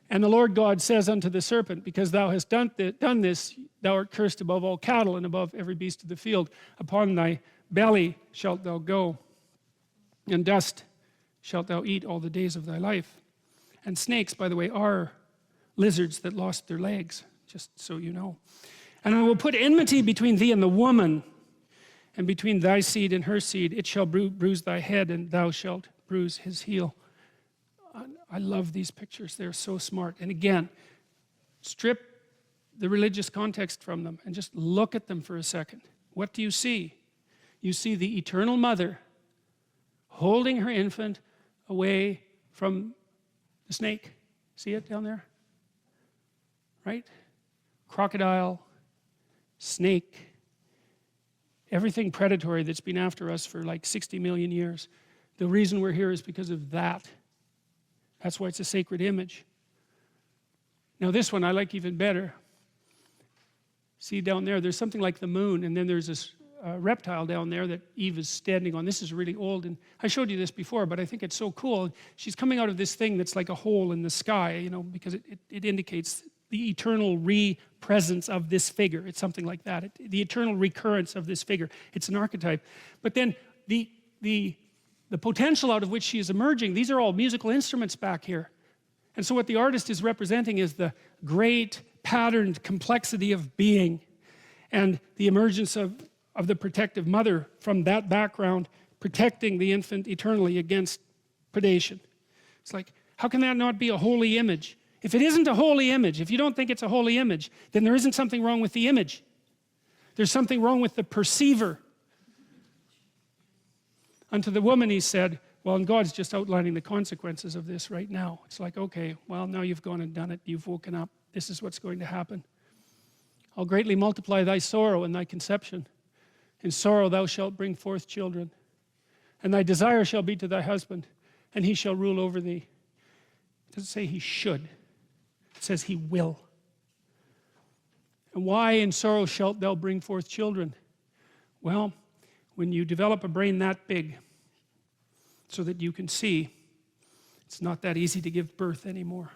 And the Lord God says unto the serpent, because thou hast done this, thou art cursed above all cattle and above every beast of the field. Upon thy belly shalt thou go, and dust shalt thou eat all the days of thy life. And snakes, by the way, are lizards that lost their legs, just so you know. And I will put enmity between thee and the woman, and between thy seed and her seed. It shall bruise thy head, and thou shalt bruise his heel. I love these pictures. They're so smart. And again, strip the religious context from them and just look at them for a second. What do you see? You see the eternal mother holding her infant away from the snake. See it down there? Right? Crocodile, snake, everything predatory that's been after us for like 60 million years. The reason we're here is because of that. That's why it's a sacred image. Now this one I like even better. See down there, there's something like the moon, and then there's this reptile down there that Eve is standing on. This is really old, and I showed you this before, but I think it's so cool. She's coming out of this thing that's like a hole in the sky, you know, because it indicates the eternal re-presence of this figure. It's something like that. The eternal recurrence of this figure. It's an archetype. But then the potential out of which she is emerging, these are all musical instruments back here. And so what the artist is representing is the great patterned complexity of being and the emergence of the protective mother from that background, protecting the infant eternally against predation. It's like, how can that not be a holy image? If it isn't a holy image, if you don't think it's a holy image, then there isn't something wrong with the image. There's something wrong with the perceiver. Unto the woman he said, well, and God's just outlining the consequences of this right now. It's like, okay, well, now you've gone and done it. You've woken up. This is what's going to happen. I'll greatly multiply thy sorrow and thy conception. In sorrow thou shalt bring forth children. And thy desire shall be to thy husband, and he shall rule over thee. It doesn't say he should. It says he will. And why in sorrow shalt thou bring forth children? Well, when you develop a brain that big so that you can see, it's not that easy to give birth anymore.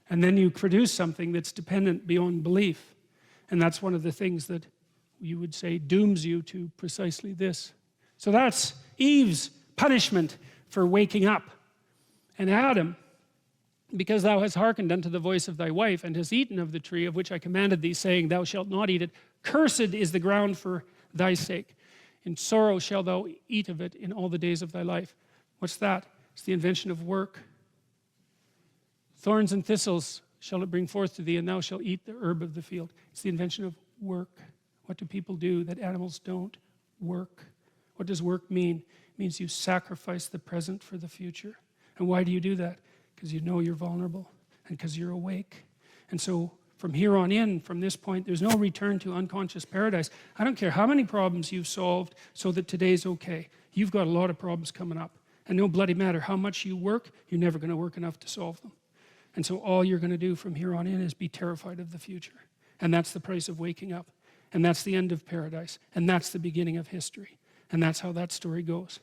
And then you produce something that's dependent beyond belief. And that's one of the things that you would say dooms you to precisely this. So that's Eve's punishment for waking up. And Adam, because thou hast hearkened unto the voice of thy wife, and hast eaten of the tree of which I commanded thee, saying, thou shalt not eat it, cursed is the ground for thy sake. In sorrow shalt thou eat of it in all the days of thy life. What's that? It's the invention of work. Thorns and thistles shall it bring forth to thee, and thou shalt eat the herb of the field. It's the invention of work. What do people do that animals don't? Work. What does work mean? It means you sacrifice the present for the future. And why do you do that? Because you know you're vulnerable and because you're awake. And so from here on in, from this point, there's no return to unconscious paradise. I don't care how many problems you've solved so that today's okay. You've got a lot of problems coming up. And no bloody matter how much you work, you're never going to work enough to solve them. And so all you're going to do from here on in is be terrified of the future. And that's the price of waking up. And that's the end of paradise. And that's the beginning of history. And that's how that story goes.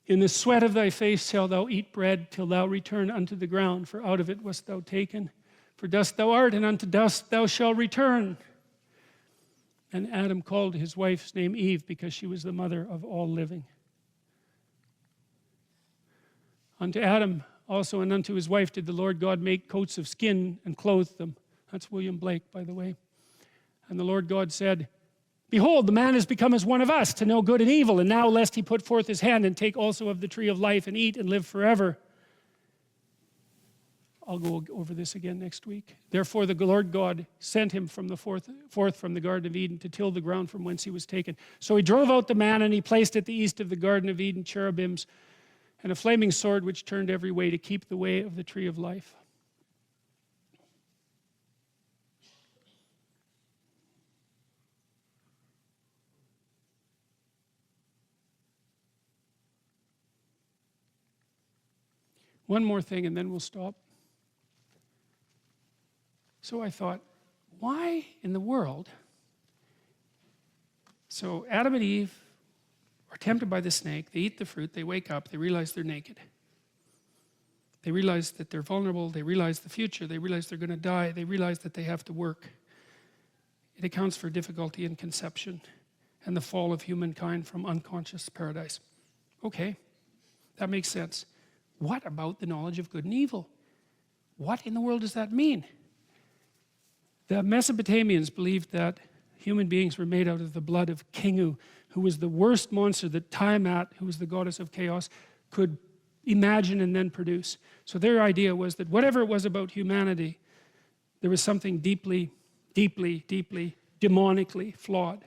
In the sweat of thy face shalt thou eat bread till thou return unto the ground, for out of it wast thou taken. For dust thou art, and unto dust thou shalt return. And Adam called his wife's name Eve, because she was the mother of all living. Unto Adam also and unto his wife did the Lord God make coats of skin and clothe them. That's William Blake, by the way. And the Lord God said, behold, the man is become as one of us, to know good and evil. And now lest he put forth his hand and take also of the tree of life and eat and live forever. I'll go over this again next week. Therefore the Lord God sent him from the forth from the Garden of Eden to till the ground from whence he was taken. So he drove out the man, and he placed at the east of the Garden of Eden cherubims and a flaming sword which turned every way to keep the way of the tree of life. One more thing and then we'll stop. So I thought, why in the world? So Adam and Eve are tempted by the snake. They eat the fruit. They wake up. They realize they're naked. They realize that they're vulnerable. They realize the future. They realize they're going to die. They realize that they have to work. It accounts for difficulty in conception and the fall of humankind from unconscious paradise. Okay, that makes sense. What about the knowledge of good and evil? What in the world does that mean? The Mesopotamians believed that human beings were made out of the blood of Kingu, who was the worst monster that Tiamat, who was the goddess of chaos, could imagine and then produce. So their idea was that whatever it was about humanity, there was something deeply, deeply, deeply, demonically flawed.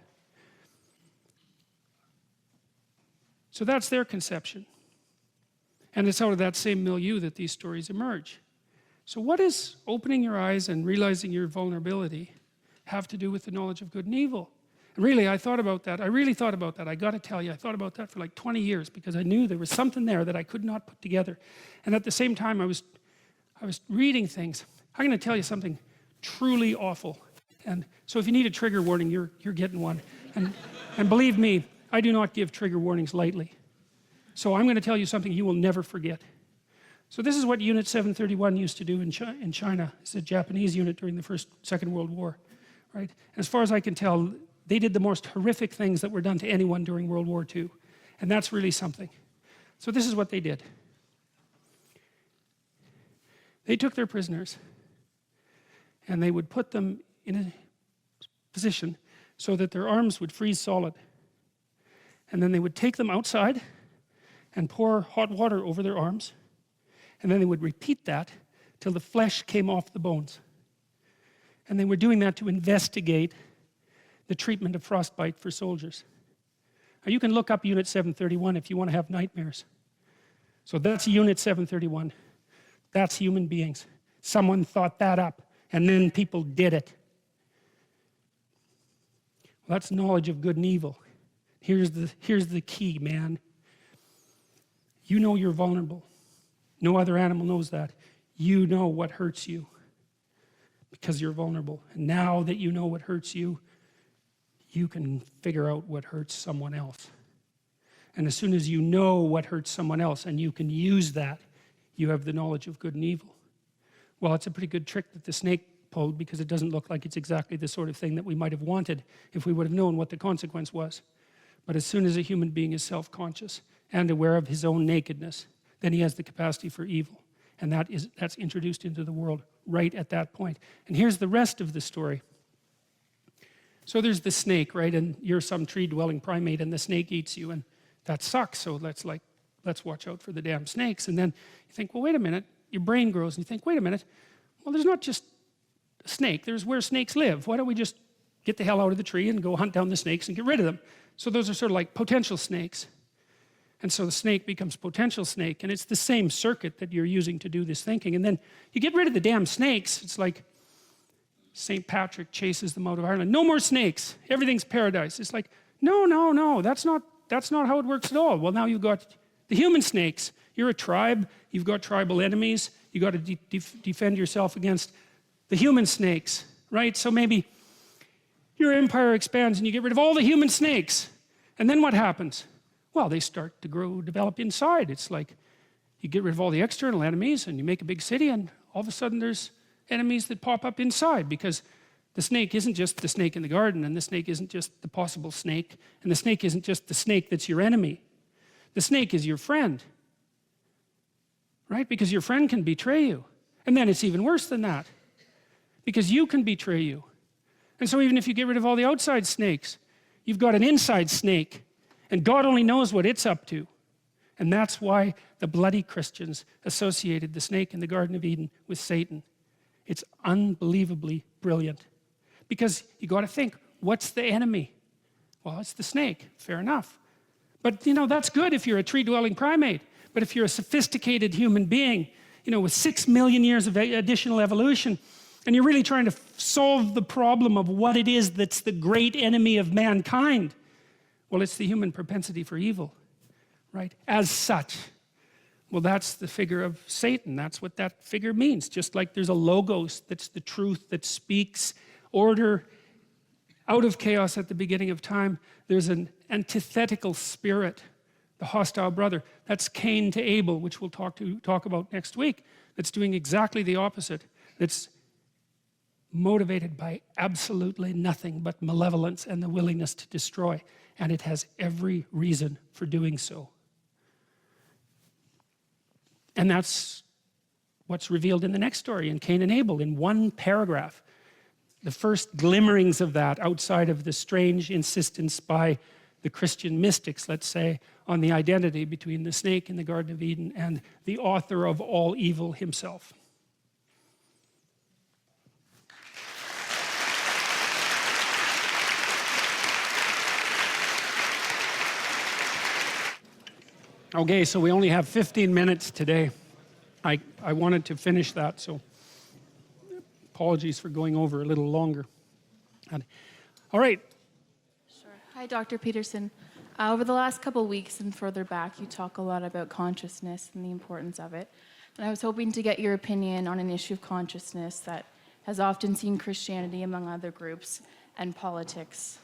So that's their conception. And it's out of that same milieu that these stories emerge. So what does opening your eyes and realizing your vulnerability have to do with the knowledge of good and evil? And really, I thought about that. I really thought about that. I got to tell you, I thought about that for like 20 years because I knew there was something there that I could not put together. And at the same time, I was reading things. I'm going to tell you something truly awful. And so if you need a trigger warning, you're getting one. And believe me, I do not give trigger warnings lightly. So I'm going to tell you something you will never forget. So this is what Unit 731 used to do in China. It's a Japanese unit during the Second World War, right? As far as I can tell, they did the most horrific things that were done to anyone during World War II. And that's really something. So this is what they did. They took their prisoners and they would put them in a position so that their arms would freeze solid. And then they would take them outside and pour hot water over their arms. And then they would repeat that till the flesh came off the bones. And they were doing that to investigate the treatment of frostbite for soldiers. Now you can look up Unit 731 if you want to have nightmares. So that's Unit 731. That's human beings. Someone thought that up, and then people did it. Well, that's knowledge of good and evil. Here's the key, man. You know you're vulnerable. No other animal knows that. You know what hurts you because you're vulnerable. And now that you know what hurts you, you can figure out what hurts someone else. And as soon as you know what hurts someone else and you can use that, you have the knowledge of good and evil. Well, it's a pretty good trick that the snake pulled because it doesn't look like it's exactly the sort of thing that we might have wanted if we would have known what the consequence was. But as soon as a human being is self-conscious and aware of his own nakedness, then he has the capacity for evil. And that's introduced into the world right at that point. And here's the rest of the story. So there's the snake, right? And you're some tree-dwelling primate and the snake eats you, and that sucks. So let's watch out for the damn snakes. And then you think, well, wait a minute. Your brain grows and you think, wait a minute. Well, there's not just a snake. There's where snakes live. Why don't we just get the hell out of the tree and go hunt down the snakes and get rid of them? So those are sort of like potential snakes. And so the snake becomes potential snake, and it's the same circuit that you're using to do this thinking. And then you get rid of the damn snakes. It's like St. Patrick chases them out of Ireland. No more snakes. Everything's paradise. It's like, no. That's not how it works at all. Well, now you've got the human snakes. You're a tribe. You've got tribal enemies. You've got to defend yourself against the human snakes, right? So maybe your empire expands and you get rid of all the human snakes. And then what happens? Well, they start to develop inside. It's like you get rid of all the external enemies and you make a big city, and all of a sudden there's enemies that pop up inside, because the snake isn't just the snake in the garden, and the snake isn't just the possible snake, and the snake isn't just the snake that's your enemy. The snake is your friend, right? Because your friend can betray you. And then it's even worse than that, because you can betray you. And so even if you get rid of all the outside snakes, you've got an inside snake. And God only knows what it's up to. And that's why the bloody Christians associated the snake in the Garden of Eden with Satan. It's unbelievably brilliant. Because you got to think, what's the enemy? Well, it's the snake. Fair enough. But, that's good if you're a tree-dwelling primate. But if you're a sophisticated human being, with 6 million years of additional evolution, and you're really trying to solve the problem of what it is that's the great enemy of mankind, well, it's the human propensity for evil, right? As such. Well, that's the figure of Satan. That's what that figure means. Just like there's a logos that's the truth that speaks order out of chaos at the beginning of time, there's an antithetical spirit the hostile brother. That's Cain to Abel, which we'll talk about next week. That's doing exactly the opposite. That's motivated by absolutely nothing but malevolence and the willingness to destroy. And it has every reason for doing so. And that's what's revealed in the next story, in Cain and Abel, in one paragraph. The first glimmerings of that, outside of the strange insistence by the Christian mystics, let's say, on the identity between the snake in the Garden of Eden and the author of all evil himself. Okay, so we only have 15 minutes today. I wanted to finish that, so apologies for going over a little longer. All right. Sure. Hi, Dr. Peterson. Over the last couple weeks and further back, you talk a lot about consciousness and the importance of it. And I was hoping to get your opinion on an issue of consciousness that has often seen Christianity, among other groups, and politics